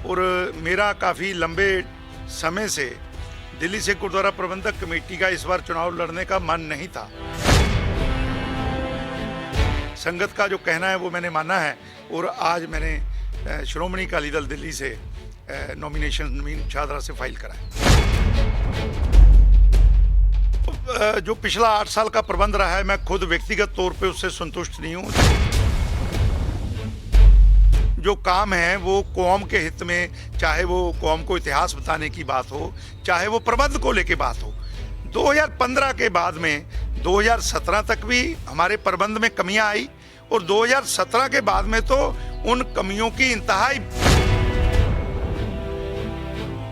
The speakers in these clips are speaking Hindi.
और मेरा काफ़ी लंबे समय से दिल्ली सिख गुरुद्वारा प्रबंधक कमेटी का इस बार चुनाव लड़ने का मन नहीं था। संगत का जो कहना है वो मैंने माना है और आज मैंने श्रोमणी अकाली दल दिल्ली से नॉमिनेशन नवीन शाहदरा से फाइल करा है। जो पिछला 8 साल का प्रबंध रहा है, मैं खुद व्यक्तिगत तौर पे उससे संतुष्ट नहीं हूँ। जो काम है वो कौम के हित में, चाहे वो कौम को इतिहास बताने की बात हो, चाहे वो प्रबंध को लेके बात हो। 2015 के बाद में 2017 तक भी हमारे प्रबंध में कमियां आई और 2017 के बाद में तो उन कमियों की इंतहाई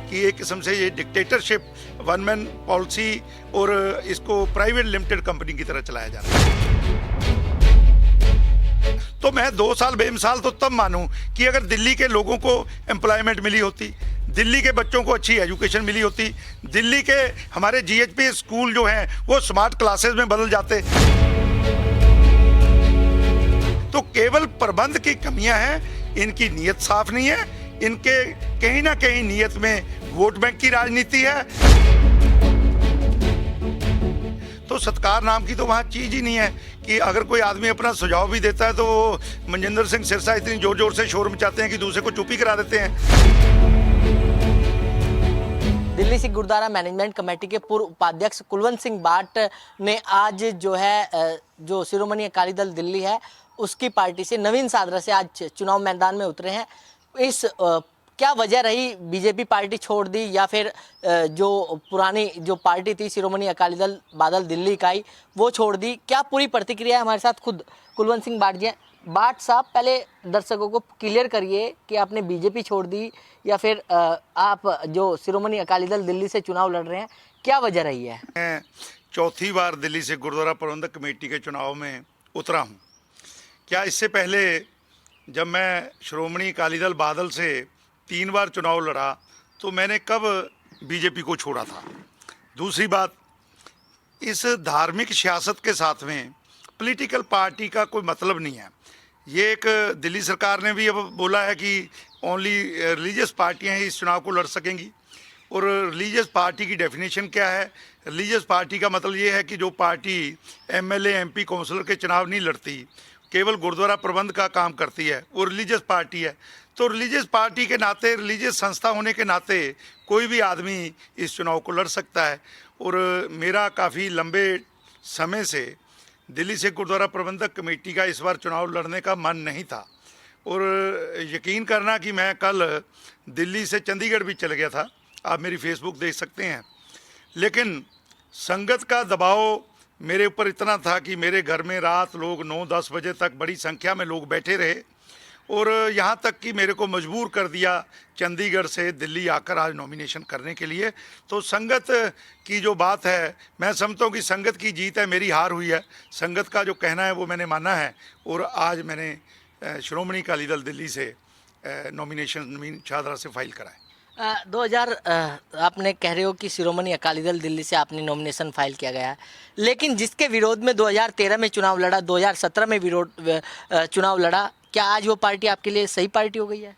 कि एक किस्म से ये डिक्टेटरशिप, वन मैन पॉलिसी और इसको प्राइवेट लिमिटेड कंपनी की तरह चलाया जा रहा है। तो मैं 2 साल बेमिसाल तो तब मानूं कि अगर दिल्ली के लोगों को एम्प्लॉयमेंट मिली होती, दिल्ली के बच्चों को अच्छी एजुकेशन मिली होती, दिल्ली के हमारे जीएचपी स्कूल जो हैं वो स्मार्ट क्लासेस में बदल जाते। तो केवल प्रबंध की कमियां हैं, इनकी नीयत साफ नहीं है, इनके कहीं ना कहीं नीयत में वोट बैंक की राजनीति है। तो सत्कार नाम की तो वहाँ चीज ही नहीं है कि अगर कोई आदमी अपना सुझाव भी देता है तो वो मनजिंदर सिंह सिरसा इतनी जोर जोर से शोर मचाते हैं कि दूसरे को चुप ही करा देते हैं। दिल्ली सिख गुरुद्वारा मैनेजमेंट कमेटी के पूर्व उपाध्यक्ष कुलवंत सिंह बाट ने आज जो है जो शिरोमणि अकाली दल दिल्ली है उसकी पार्टी से नवीन सादरा से आज चुनाव मैदान में उतरे हैं। इस क्या वजह रही, बीजेपी पार्टी छोड़ दी या फिर जो पुरानी जो पार्टी थी शिरोमणि अकाली दल बादल दिल्ली इकाई वो छोड़ दी? क्या पूरी प्रतिक्रिया है? हमारे साथ खुद कुलवंत सिंह बाट जी हैं। बाट साहब, पहले दर्शकों को क्लियर करिए कि आपने बीजेपी छोड़ दी या फिर आप जो शिरोमणि अकाली दल दिल्ली से चुनाव लड़ रहे हैं, क्या वजह रही है? मैं चौथी बार दिल्ली से गुरुद्वारा प्रबंधक कमेटी के चुनाव में उतरा हूँ। क्या इससे पहले जब मैं श्रोमणी अकाली दल बादल से 3 बार चुनाव लड़ा तो मैंने कब बीजेपी को छोड़ा था? दूसरी बात, इस धार्मिक सियासत के साथ में पॉलिटिकल पार्टी का कोई मतलब नहीं है। ये एक दिल्ली सरकार ने भी अब बोला है कि ओनली रिलीजियस पार्टियां ही इस चुनाव को लड़ सकेंगी। और रिलीजियस पार्टी की डेफिनेशन क्या है? रिलीजियस पार्टी का मतलब ये है कि जो पार्टी एमएलए एमपी काउंसिलर के चुनाव नहीं लड़ती, केवल गुरुद्वारा प्रबंध का काम करती है, वो रिलीजियस पार्टी है। तो रिलीजियस पार्टी के नाते, रिलीजियस संस्था होने के नाते कोई भी आदमी इस चुनाव को लड़ सकता है। और मेरा काफ़ी लंबे समय से दिल्ली सिख गुरुद्वारा प्रबंधक कमेटी का इस बार चुनाव लड़ने का मन नहीं था। और यकीन करना कि मैं कल दिल्ली से चंडीगढ़ भी चल गया था, आप मेरी फेसबुक देख सकते हैं। लेकिन संगत का दबाव मेरे ऊपर इतना था कि मेरे घर में रात लोग 9-10 बजे तक बड़ी संख्या में लोग बैठे रहे और यहाँ तक कि मेरे को मजबूर कर दिया चंडीगढ़ से दिल्ली आकर आज नॉमिनेशन करने के लिए। तो संगत की जो बात है, मैं समझता हूँ कि संगत की जीत है, मेरी हार हुई है। संगत का जो कहना है वो मैंने माना है और आज मैंने श्रोमणी अकाली दल दिल्ली से नॉमिनेशन नवीन शाहदरा से फाइल करा है। 2000 आपने कह रहे हो कि शिरोमणि अकाली दल दिल्ली से आपने नॉमिनेशन फाइल किया गया है, लेकिन जिसके विरोध में 2013 में चुनाव लड़ा, 2017 में चुनाव लड़ा, क्या आज वो पार्टी आपके लिए सही पार्टी हो गई है?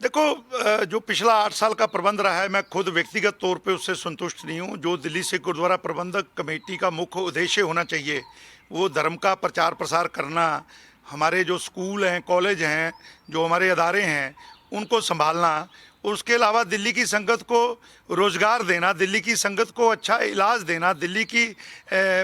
देखो, जो पिछला 8 साल का प्रबंध रहा है, मैं खुद व्यक्तिगत तौर पे उससे संतुष्ट नहीं हूँ। जो दिल्ली सिख गुरुद्वारा प्रबंधक कमेटी का मुख्य उद्देश्य होना चाहिए वो धर्म का प्रचार प्रसार करना, हमारे जो स्कूल हैं, कॉलेज हैं, जो हमारे अदारे हैं उनको संभालना, उसके अलावा दिल्ली की संगत को रोज़गार देना, दिल्ली की संगत को अच्छा इलाज देना, दिल्ली की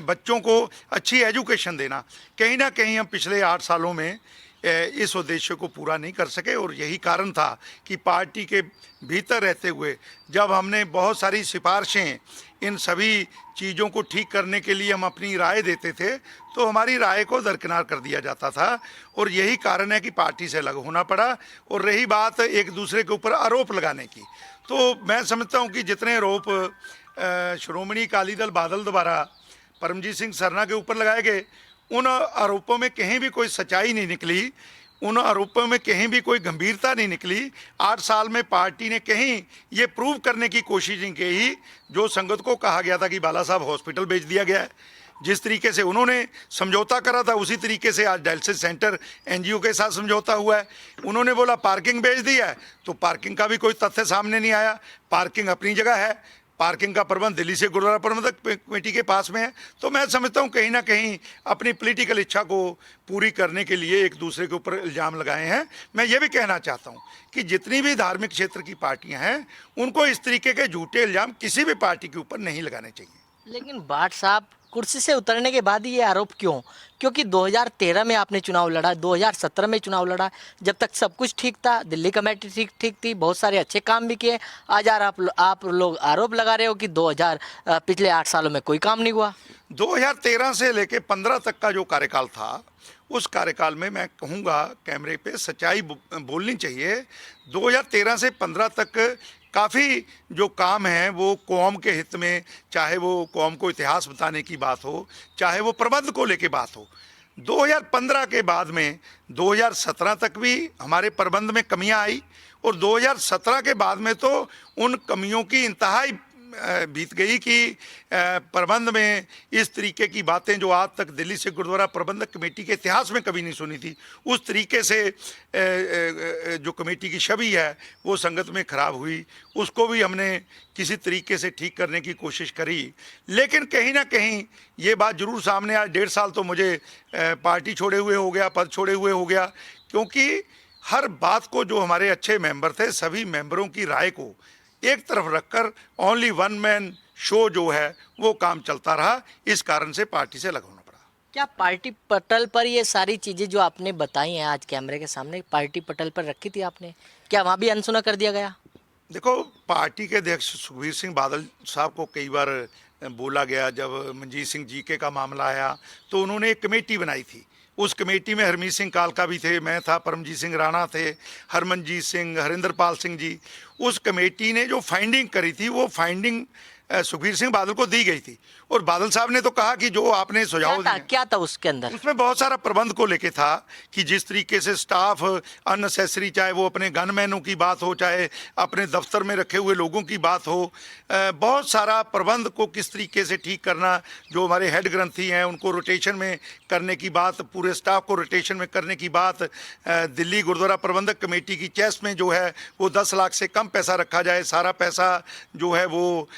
बच्चों को अच्छी एजुकेशन देना। कहीं ना कहीं हम पिछले 8 सालों में इस उद्देश्य को पूरा नहीं कर सके और यही कारण था कि पार्टी के भीतर रहते हुए जब हमने बहुत सारी सिफारिशें, इन सभी चीज़ों को ठीक करने के लिए हम अपनी राय देते थे तो हमारी राय को दरकिनार कर दिया जाता था और यही कारण है कि पार्टी से अलग होना पड़ा। और रही बात एक दूसरे के ऊपर आरोप लगाने की, तो मैं समझता हूँ कि जितने आरोप श्रोमणी अकाली दल बादल द्वारा परमजीत सिंह सरना के ऊपर लगाए गए, उन आरोपों में कहीं भी कोई सच्चाई नहीं निकली, उन आरोपों में कहीं भी कोई गंभीरता नहीं निकली। 8 साल में पार्टी ने कहीं ये प्रूव करने की कोशिश नहीं की। जो संगत को कहा गया था कि बाला साहब हॉस्पिटल भेज दिया गया है, जिस तरीके से उन्होंने समझौता करा था उसी तरीके से आज डायलिसिस सेंटर एनजीओ के साथ समझौता हुआ है। उन्होंने बोला पार्किंग बेच दिया है, तो पार्किंग का भी कोई तथ्य सामने नहीं आया। पार्किंग अपनी जगह है, पार्किंग का प्रबंध दिल्ली से गुरुद्वारा प्रबंधक कमेटी के पास में है। तो मैं समझता हूँ कहीं ना कहीं अपनी पॉलिटिकल इच्छा को पूरी करने के लिए एक दूसरे के ऊपर इल्ज़ाम लगाए हैं। मैं ये भी कहना चाहता हूँ कि जितनी भी धार्मिक क्षेत्र की पार्टियां हैं उनको इस तरीके के झूठे इल्ज़ाम किसी भी पार्टी के ऊपर नहीं लगाने चाहिए। लेकिन भाट साहब कुर्सी से उतरने के बाद ये आरोप क्यों? क्योंकि 2013 में आपने चुनाव लड़ा, 2017 में चुनाव लड़ा, जब तक सब कुछ ठीक था, दिल्ली कमेटी ठीक ठीक थी, बहुत सारे अच्छे काम भी किए। आज यार आप लोग आरोप लगा रहे हो कि पिछले 8 सालों में कोई काम नहीं हुआ। 2013 से लेके 15 तक का जो कार्यकाल था, उस कार्यकाल में मैं कहूँगा कैमरे पे सच्चाई बोलनी चाहिए। 2013 से 15 तक काफ़ी जो काम हैं वो कौम के हित में, चाहे वो कौम को इतिहास बताने की बात हो, चाहे वो प्रबंध को लेके बात हो। 2015 के बाद में 2017 तक भी हमारे प्रबंध में कमियां आई, और 2017 के बाद में तो उन कमियों की इंतहाई बीत गई कि प्रबंध में इस तरीके की बातें जो आज तक दिल्ली से गुरुद्वारा प्रबंधक कमेटी के इतिहास में कभी नहीं सुनी थी, उस तरीके से जो कमेटी की छवि है वो संगत में ख़राब हुई। उसको भी हमने किसी तरीके से ठीक करने की कोशिश करी, लेकिन कहीं ना कहीं ये बात ज़रूर सामने आज 1.5 साल तो मुझे पार्टी छोड़े हुए हो गया, पद छोड़े हुए हो गया, क्योंकि हर बात को जो हमारे अच्छे मेंबर थे सभी मेंबरों की राय को एक तरफ रखकर ओनली वन मैन शो जो है वो काम चलता रहा। इस कारण से पार्टी से अलग होना पड़ा। क्या पार्टी पटल पर ये सारी चीज़ें जो आपने बताई हैं आज कैमरे के सामने, पार्टी पटल पर रखी थी आपने, क्या वहाँ भी अनसुना कर दिया गया? देखो, पार्टी के अध्यक्ष सुखबीर सिंह बादल साहब को कई बार बोला गया। जब मनजीत सिंह जीके का मामला आया तो उन्होंने एक कमेटी बनाई थी। उस कमेटी में हरमीत सिंह कालका भी थे, मैं था, परमजीत सिंह राणा थे, हरमनजीत सिंह, हरिंदर पाल सिंह जी। उस कमेटी ने जो फाइंडिंग करी थी वो फाइंडिंग सुखबीर सिंह बादल को दी गई थी, और बादल साहब ने तो कहा कि जो आपने सुझाव दिए, क्या था उसके अंदर? उसमें बहुत सारा प्रबंध को लेके था कि जिस तरीके से स्टाफ अननेसेसरी, चाहे वो अपने गनमैनों की बात हो, चाहे अपने दफ्तर में रखे हुए लोगों की बात हो, बहुत सारा प्रबंध को किस तरीके से ठीक करना, जो हमारे हेड ग्रंथी हैं उनको रोटेशन में करने की बात, पूरे स्टाफ को रोटेशन में करने की बात, दिल्ली गुरुद्वारा प्रबंधक कमेटी की चेस्ट में जो है वो 10 लाख से कम पैसा रखा जाए, सारा पैसा जो है वो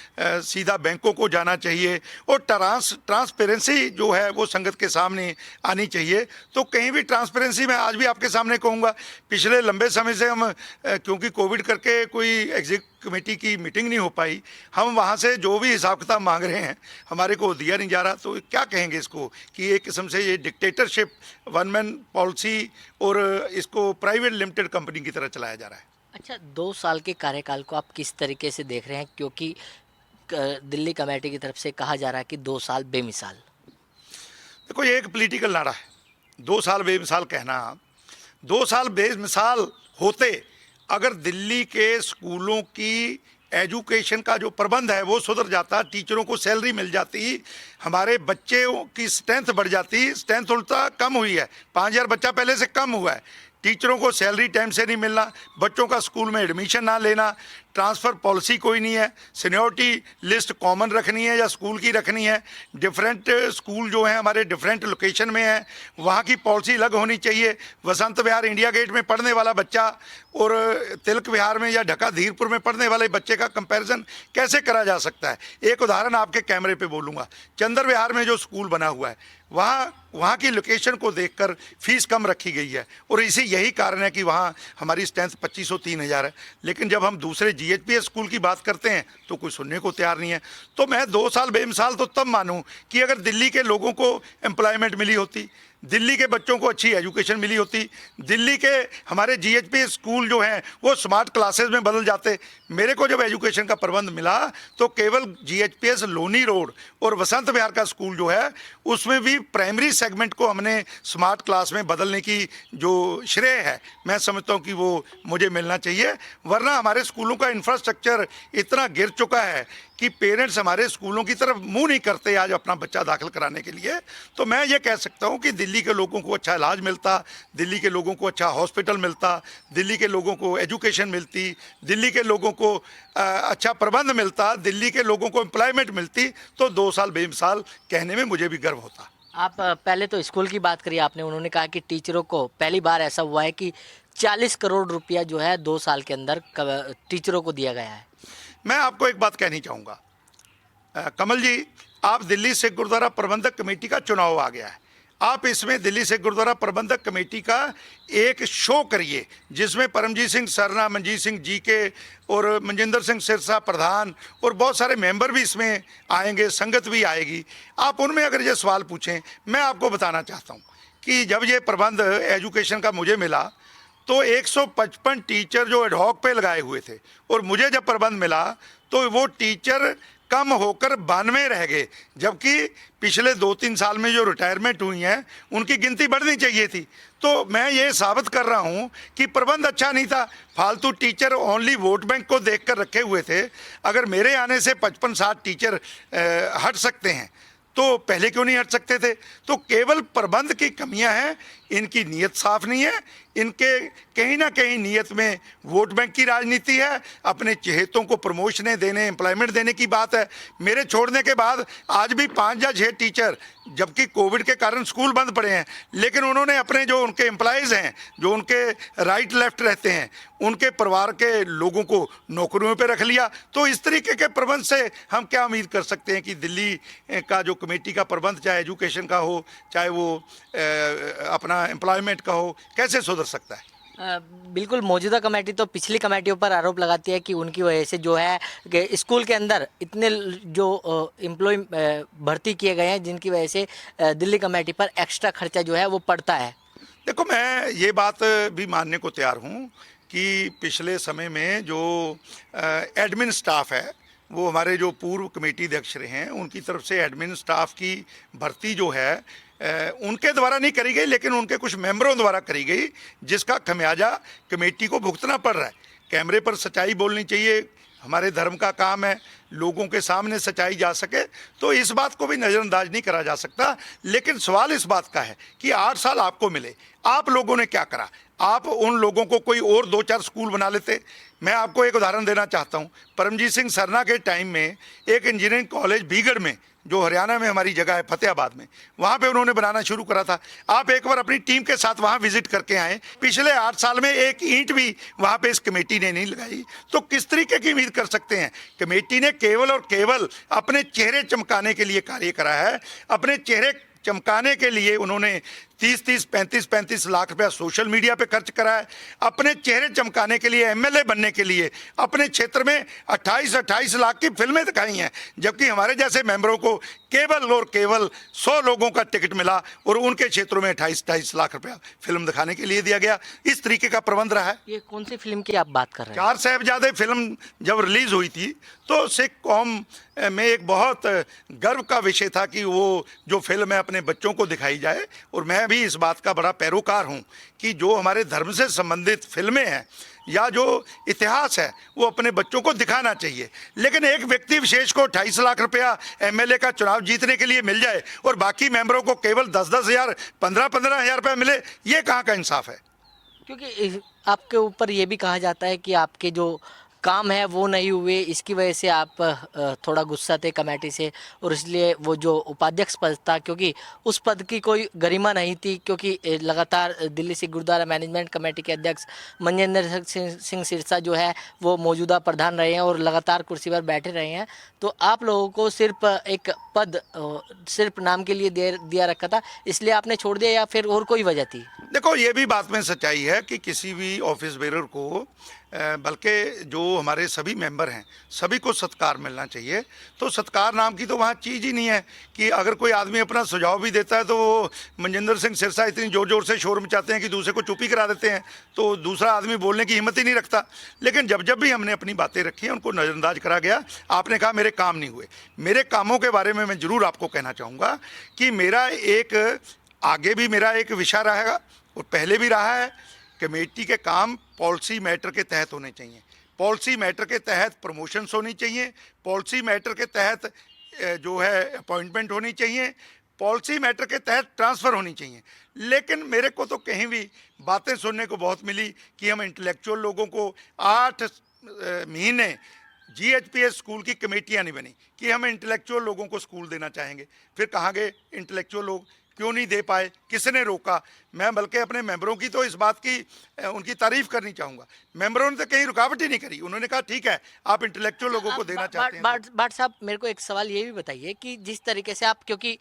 सीधा बैंकों को जाना चाहिए, और ट्रांसपेरेंसी जो है वो संगत के सामने आनी चाहिए। तो कहीं भी ट्रांसपेरेंसी मैं आज भी आपके सामने कहूँगा, पिछले लंबे समय से हम क्योंकि कोविड करके कोई एग्जीक्यूटिव कमेटी की मीटिंग नहीं हो पाई, हम वहाँ से जो भी हिसाब किताब मांग रहे हैं हमारे को दिया नहीं जा रहा। तो क्या कहेंगे इसको कि एक किस्म से ये डिक्टेटरशिप, वन मैन पॉलिसी, और इसको प्राइवेट लिमिटेड कंपनी की तरह चलाया जा रहा है। अच्छा, 2 साल के कार्यकाल को आप किस तरीके से देख रहे हैं? क्योंकि दिल्ली कमेटी की तरफ से कहा जा रहा है कि 2 साल बेमिसाल। देखो, ये एक पॉलिटिकल नारा है। 2 साल बेमिसाल कहना, 2 साल बेमिसाल होते अगर दिल्ली के स्कूलों की एजुकेशन का जो प्रबंध है वो सुधर जाता, टीचरों को सैलरी मिल जाती, हमारे बच्चों की स्ट्रेंथ बढ़ जाती। स्ट्रेंथ उल्टा कम हुई है, 5000 बच्चा पहले से कम हुआ है। टीचरों को सैलरी टाइम से नहीं मिलना, बच्चों का स्कूल में एडमिशन ना लेना, ट्रांसफ़र पॉलिसी कोई नहीं है, सीनियरिटी लिस्ट कॉमन रखनी है या स्कूल की रखनी है, डिफरेंट स्कूल जो हैं हमारे डिफरेंट लोकेशन में हैं, वहाँ की पॉलिसी अलग होनी चाहिए। वसंत विहार इंडिया गेट में पढ़ने वाला बच्चा और तिलक विहार में या ढका धीरपुर में पढ़ने वाले बच्चे का कंपैरिजन कैसे करा जा सकता है? एक उदाहरण आपके कैमरे पे बोलूँगा, चंदर विहार में जो स्कूल बना हुआ है वहाँ की लोकेशन को देखकर फीस कम रखी गई है, और यही कारण है कि वहाँ हमारी स्ट्रेंथ 2500-3000 है। लेकिन जब हम दूसरे जीएचपीएस स्कूल की बात करते हैं तो कोई सुनने को तैयार नहीं है। तो मैं 2 साल बेमिसाल तो तब मानूं कि अगर दिल्ली के लोगों को एम्प्लॉयमेंट मिली होती, दिल्ली के बच्चों को अच्छी एजुकेशन मिली होती, दिल्ली के हमारे जीएचपी स्कूल जो हैं वो स्मार्ट क्लासेस में बदल जाते। मेरे को जब एजुकेशन का प्रबंध मिला तो केवल जीएचपीएस लोनी रोड और वसंत विहार का स्कूल जो है उसमें भी प्राइमरी सेगमेंट को हमने स्मार्ट क्लास में बदलने की जो श्रेय है मैं समझता हूँ कि वो मुझे मिलना चाहिए। वरना हमारे स्कूलों का इंफ्रास्ट्रक्चर इतना गिर चुका है कि पेरेंट्स हमारे स्कूलों की तरफ मुंह नहीं करते आज अपना बच्चा दाखिल कराने के लिए। तो मैं ये कह सकता हूँ कि दिल्ली के लोगों को अच्छा इलाज मिलता, दिल्ली के लोगों को अच्छा हॉस्पिटल मिलता, दिल्ली के लोगों को एजुकेशन मिलती, दिल्ली के लोगों को अच्छा प्रबंध मिलता, दिल्ली के लोगों को एम्प्लॉयमेंट मिलती, तो 2 साल बेमिसाल कहने में मुझे भी गर्व होता। आप पहले तो स्कूल की बात करी आपने, उन्होंने कहा कि टीचरों को पहली बार ऐसा हुआ है कि 40 करोड़ रुपया जो है 2 साल के अंदर टीचरों को दिया गया है। मैं आपको एक बात कहनी चाहूँगा, कमल जी, आप दिल्ली सिख गुरुद्वारा प्रबंधक कमेटी का चुनाव आ गया है, आप इसमें दिल्ली सिख गुरुद्वारा प्रबंधक कमेटी का एक शो करिए जिसमें परमजीत सिंह सरना, मनजीत सिंह जी के और मनजिंदर सिंह सिरसा प्रधान और बहुत सारे मेंबर भी इसमें आएंगे, संगत भी आएगी। आप उनमें अगर ये सवाल पूछें, मैं आपको बताना चाहता हूँ कि जब ये प्रबंध एजुकेशन का मुझे मिला तो 155 टीचर जो एडहॉक पे लगाए हुए थे, और मुझे जब प्रबंध मिला तो वो टीचर कम होकर 92 रह गए, जबकि पिछले 2-3 साल में जो रिटायरमेंट हुई हैं उनकी गिनती बढ़नी चाहिए थी। तो मैं ये साबित कर रहा हूँ कि प्रबंध अच्छा नहीं था, फालतू टीचर ओनली वोट बैंक को देखकर रखे हुए थे। अगर मेरे आने से 55-60 टीचर हट सकते हैं तो पहले क्यों नहीं हट सकते थे? तो केवल प्रबंध की कमियां हैं, इनकी नीयत साफ नहीं है, इनके कहीं ना कहीं नीयत में वोट बैंक की राजनीति है, अपने चहेतों को प्रमोशनें देने, एम्प्लॉयमेंट देने की बात है। मेरे छोड़ने के बाद आज भी 5 या 6 टीचर, जबकि कोविड के कारण स्कूल बंद पड़े हैं, लेकिन उन्होंने अपने जो उनके एम्प्लॉयज़ हैं, जो उनके राइट लेफ्ट रहते हैं, उनके परिवार के लोगों को नौकरियों पे रख लिया। तो इस तरीके के प्रबंध से हम क्या उम्मीद कर सकते हैं कि दिल्ली का जो कमेटी का प्रबंध, चाहे एजुकेशन का हो, चाहे वो अपना एम्प्लॉयमेंट का हो, कैसे सुधर सकता है? बिल्कुल, मौजूदा कमेटी तो पिछली कमेटियों पर आरोप लगाती है कि उनकी वजह से जो है कि स्कूल के अंदर इतने जो एम्प्लॉय भर्ती किए गए हैं, जिनकी वजह से दिल्ली कमेटी पर एक्स्ट्रा खर्चा जो है वो पड़ता है। देखो, मैं ये बात भी मानने को तैयार हूँ कि पिछले समय में जो एडमिन स्टाफ है, वो हमारे जो पूर्व कमेटी अध्यक्ष रहे हैं, उनकी तरफ से एडमिन स्टाफ की भर्ती जो है उनके द्वारा नहीं करी गई, लेकिन उनके कुछ मेंबरों द्वारा करी गई, जिसका खमियाजा कमेटी को भुगतना पड़ रहा है। कैमरे पर सच्चाई बोलनी चाहिए, हमारे धर्म का काम है, लोगों के सामने सच्चाई जा सके, तो इस बात को भी नज़रअंदाज नहीं करा जा सकता। लेकिन सवाल इस बात का है कि 8 साल आपको मिले, आप लोगों ने क्या करा? आप उन लोगों को कोई और 2-4 स्कूल बना लेते। मैं आपको एक उदाहरण देना चाहता हूँ। परमजीत सिंह सरना के टाइम में एक इंजीनियरिंग कॉलेज बीगड़ में, जो हरियाणा में हमारी जगह है, फतेहाबाद में, वहाँ पे उन्होंने बनाना शुरू करा था। आप एक बार अपनी टीम के साथ वहाँ विजिट करके आए, पिछले 8 साल में एक ईंट भी वहाँ पे इस कमेटी ने नहीं लगाई। तो किस तरीके की उम्मीद कर सकते हैं? कमेटी ने केवल और केवल अपने चेहरे चमकाने के लिए कार्य करा है। अपने चेहरे चमकाने के लिए उन्होंने 30-30, 35-35 लाख रुपया सोशल मीडिया पे खर्च करा है। अपने चेहरे चमकाने के लिए, एमएलए बनने के लिए अपने क्षेत्र में 28-28 लाख की फिल्में दिखाई हैं, जबकि हमारे जैसे मेंबरों को केवल और केवल 100 लोगों का टिकट मिला और उनके क्षेत्रों में 28-28 लाख रुपया फिल्म दिखाने के लिए दिया गया। इस तरीके का प्रबंध रहा है। ये कौन सी फिल्म की आप बात कर रहे हैं? 4 साहिबजादे फिल्म जब रिलीज हुई थी तो सिख कौम में एक बहुत गर्व का विषय था कि वो जो फिल्म है अपने बच्चों को दिखाई जाए, और मैं भी इस बात का बड़ा पैरोकार हूं कि जो हमारे धर्म से संबंधित फिल्में हैं या जो इतिहास है वो अपने बच्चों को दिखाना चाहिए। लेकिन एक व्यक्ति विशेष को 28 लाख रुपया एमएलए का चुनाव जीतने के लिए मिल जाए और बाकी मेंबरों को केवल 10-10 हज़ार, 15-15 हज़ार रुपया मिले, ये कहाँ का इंसाफ है? क्योंकि आपके ऊपर ये भी कहा जाता है कि आपके जो काम है वो नहीं हुए, इसकी वजह से आप थोड़ा गुस्सा थे कमेटी से, और इसलिए वो जो उपाध्यक्ष पद था, क्योंकि उस पद की कोई गरिमा नहीं थी, क्योंकि लगातार दिल्ली सिख गुरुद्वारा मैनेजमेंट कमेटी के अध्यक्ष मनजिंदर सिंह सिरसा जो है वो मौजूदा प्रधान रहे हैं और लगातार कुर्सी पर बैठे रहे हैं। तो आप लोगों को सिर्फ एक पद सिर्फ नाम के लिए दिया रखा था, इसलिए आपने छोड़ दिया, या फिर और कोई वजह थी? देखो, ये भी बात में सच्चाई है कि किसी भी ऑफिस बेरर को, बल्कि जो हमारे सभी मेंबर हैं, सभी को सत्कार मिलना चाहिए। तो सत्कार नाम की तो वहाँ चीज़ ही नहीं है कि अगर कोई आदमी अपना सुझाव भी देता है तो वो मनजिंदर सिंह सिरसा इतनी ज़ोर ज़ोर से शोर मचाते हैं कि दूसरे को चुप ही करा देते हैं, तो दूसरा आदमी बोलने की हिम्मत ही नहीं रखता। लेकिन जब जब भी हमने अपनी बातें रखी हैं उनको नज़रअंदाज करा गया। आपने कहा मेरे काम नहीं हुए, मेरे कामों के बारे में मैं ज़रूर आपको कहना चाहूँगा कि मेरा एक आगे भी मेरा एक विषय रहेगा और पहले भी रहा है, कमेटी के काम पॉलिसी मैटर के तहत होने चाहिए। पॉलिसी मैटर के तहत प्रमोशंस होनी चाहिए, पॉलिसी मैटर के तहत जो है अपॉइंटमेंट होनी चाहिए, पॉलिसी मैटर के तहत ट्रांसफ़र होनी चाहिए। लेकिन मेरे को तो कहीं भी बातें सुनने को बहुत मिली कि हम इंटेलेक्चुअल लोगों को 8 महीने जीएचपीएस स्कूल की कमेटियां नहीं बनी कि हम इंटेलेक्चुअल लोगों को स्कूल देना चाहेंगे। फिर कहाँ गए इंटेलेक्चुअल लोग, क्यों नहीं दे पाए, किसने रोका? मैं बल्कि अपने मेंबरों की तो इस बात की उनकी तारीफ करनी चाहूँगा। मेंबरों ने तो कहीं रुकावट ही नहीं करी, उन्होंने कहा ठीक है आप इंटेलेक्चुअल लोगों को देना चाहते हैं तो। बाट साहब, मेरे को एक सवाल ये भी बताइए कि जिस तरीके से आप, क्योंकि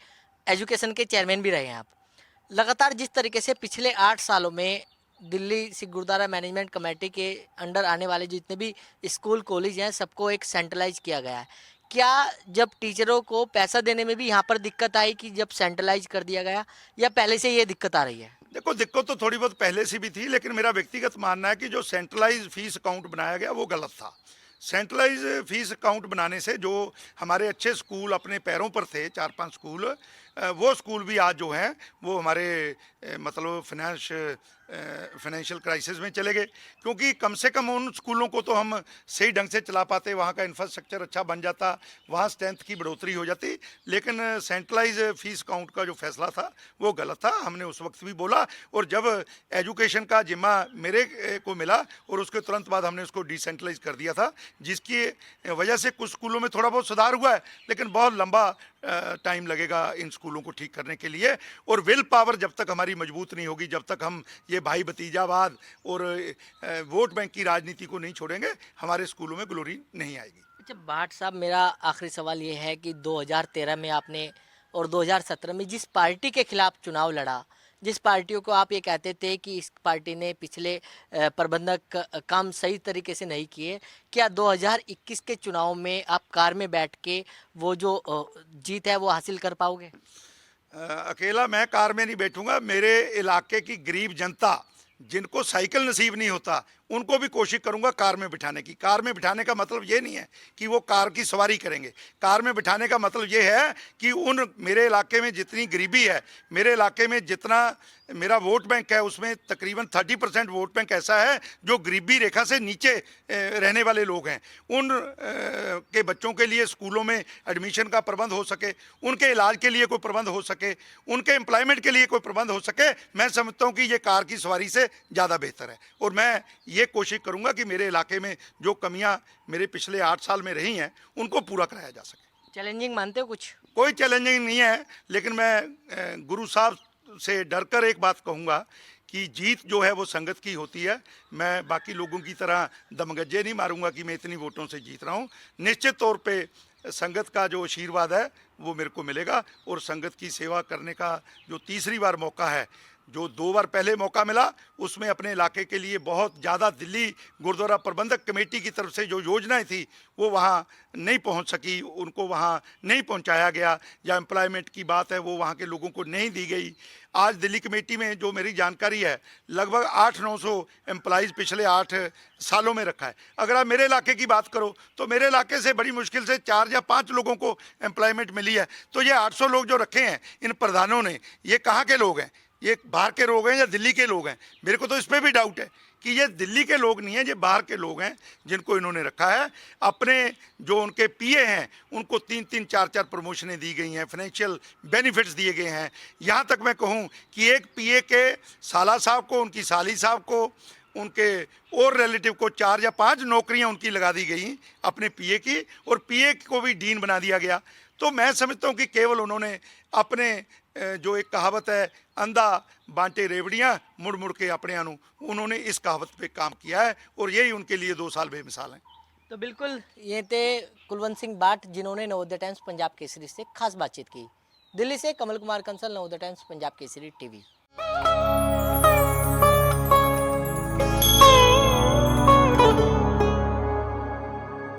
एजुकेशन के चेयरमैन भी रहे हैं आप, लगातार जिस तरीके से पिछले 8 सालों में दिल्ली सिख गुरुद्वारा मैनेजमेंट कमेटी के अंडर आने वाले जितने भी स्कूल कॉलेज हैं सबको एक सेंट्रलाइज किया गया है। क्या जब टीचरों को पैसा देने में भी यहाँ पर दिक्कत आई कि जब सेंट्रलाइज कर दिया गया, या पहले से ये दिक्कत आ रही है? देखो, दिक्कत तो थोड़ी बहुत पहले से भी थी, लेकिन मेरा व्यक्तिगत मानना है कि जो सेंट्रलाइज फीस अकाउंट बनाया गया वो गलत था। सेंट्रलाइज फीस अकाउंट बनाने से जो हमारे अच्छे स्कूल अपने पैरों पर थे, 4-5 स्कूल, वो स्कूल भी आज जो हैं वो हमारे मतलब फाइनेंशियल क्राइसिस में चले गए। क्योंकि कम से कम उन स्कूलों को तो हम सही ढंग से चला पाते, वहाँ का इंफ्रास्ट्रक्चर अच्छा बन जाता, वहाँ स्ट्रेंथ की बढ़ोतरी हो जाती। लेकिन सेंट्रलाइज फीस अकाउंट का जो फैसला था वो गलत था, हमने उस वक्त भी बोला। और जब एजुकेशन का जिम्मा मेरे को मिला और उसके तुरंत बाद हमने उसको डिसेंट्रलाइज कर दिया था, जिसकी वजह से कुछ स्कूलों में थोड़ा बहुत सुधार हुआ है, लेकिन बहुत लंबा टाइम लगेगा इन स्कूलों को ठीक करने के लिए। और विल पावर जब तक हमारी मजबूत नहीं होगी, जब तक हम ये भाई भतीजावाद और वोट बैंक की राजनीति को नहीं छोड़ेंगे, हमारे स्कूलों में ग्लोरी नहीं आएगी। अच्छा भाट साहब, मेरा आखिरी सवाल ये है कि 2013 में आपने और 2017 में जिस पार्टी के खिलाफ चुनाव लड़ा, जिस पार्टियों को आप ये कहते थे कि इस पार्टी ने पिछले प्रबंधक काम सही तरीके से नहीं किए, क्या 2021 के चुनाव में आप कार में बैठ के वो जो जीत है वो हासिल कर पाओगे? अकेला मैं कार में नहीं बैठूंगा, मेरे इलाके की गरीब जनता जिनको साइकिल नसीब नहीं होता उनको भी कोशिश करूंगा कार में बिठाने की। कार में बिठाने का मतलब ये नहीं है कि वो कार की सवारी करेंगे। कार में बिठाने का मतलब ये है कि उन मेरे इलाके में जितनी गरीबी है, मेरे इलाके में जितना मेरा वोट बैंक है, उसमें तकरीबन 30% वोट बैंक ऐसा है जो गरीबी रेखा से नीचे रहने वाले लोग हैं। उन के बच्चों के लिए स्कूलों में एडमिशन का प्रबंध हो सके, उनके इलाज के लिए कोई प्रबंध हो सके, उनके एम्प्लॉयमेंट के लिए कोई प्रबंध हो सके, मैं समझता हूँ कि ये कार की सवारी से ज़्यादा बेहतर है। और मैं ये कोशिश करूंगा कि मेरे इलाके में जो कमियां मेरे पिछले 8 साल में रही हैं उनको पूरा कराया जा सके। चैलेंजिंग मानते हो कुछ? कोई चैलेंजिंग नहीं है, लेकिन मैं गुरु साहब से डरकर एक बात कहूँगा कि जीत जो है वो संगत की होती है। मैं बाकी लोगों की तरह दमगज्जे नहीं मारूंगा कि मैं इतनी वोटों से जीत रहा हूँ। निश्चित तौर पे संगत का जो आशीर्वाद है वो मेरे को मिलेगा, और संगत की सेवा करने का जो तीसरी बार मौका है, जो 2 बार पहले मौका मिला उसमें अपने इलाके के लिए बहुत ज़्यादा दिल्ली गुरुद्वारा प्रबंधक कमेटी की तरफ से जो योजनाएं थी वो वहाँ नहीं पहुँच सकी, उनको वहाँ नहीं पहुँचाया गया, या एम्प्लॉयमेंट की बात है वो वहाँ के लोगों को नहीं दी गई। आज दिल्ली कमेटी में जो मेरी जानकारी है लगभग 800-900 एम्प्लॉइज़ पिछले 8 सालों में रखा है। अगर आप मेरे इलाके की बात करो तो मेरे इलाके से बड़ी मुश्किल से 4 या 5 लोगों को एम्प्लॉयमेंट मिली है। तो ये 800 लोग जो रखे हैं इन प्रधानों ने, ये कहाँ के लोग हैं? ये बाहर के लोग हैं या दिल्ली के लोग हैं? मेरे को तो इस पर भी डाउट है कि ये दिल्ली के लोग नहीं हैं, ये बाहर के लोग हैं जिनको इन्होंने रखा है। अपने जो उनके पीए हैं उनको 3-3, 4-4 प्रमोशनें दी गई हैं, फाइनेंशियल बेनिफिट्स दिए गए हैं। यहाँ तक मैं कहूँ कि एक पीए के साला साहब को, उनकी साली साहब को, उनके और रिलेटिव को 4 या 5 नौकरियाँ उनकी लगा दी गई अपने पीए की, और पीए को भी डीन बना दिया गया। तो मैं समझता हूँ कि केवल उन्होंने अपने जो एक कहावत है, अंधा बांटे रेवड़ियाँ मुड़ मुड़ के अपने अनु, उन्होंने इस कहावत पे काम किया है, और यही उनके लिए 2 साल बेमिसाल हैं। तो बिल्कुल ये थे कुलवंत सिंह बाट, जिन्होंने नवोदय टाइम्स पंजाब केसरी से खास बातचीत की। दिल्ली से कमल कुमार कंसल, नवोदय टाइम्स पंजाब केसरी टीवी।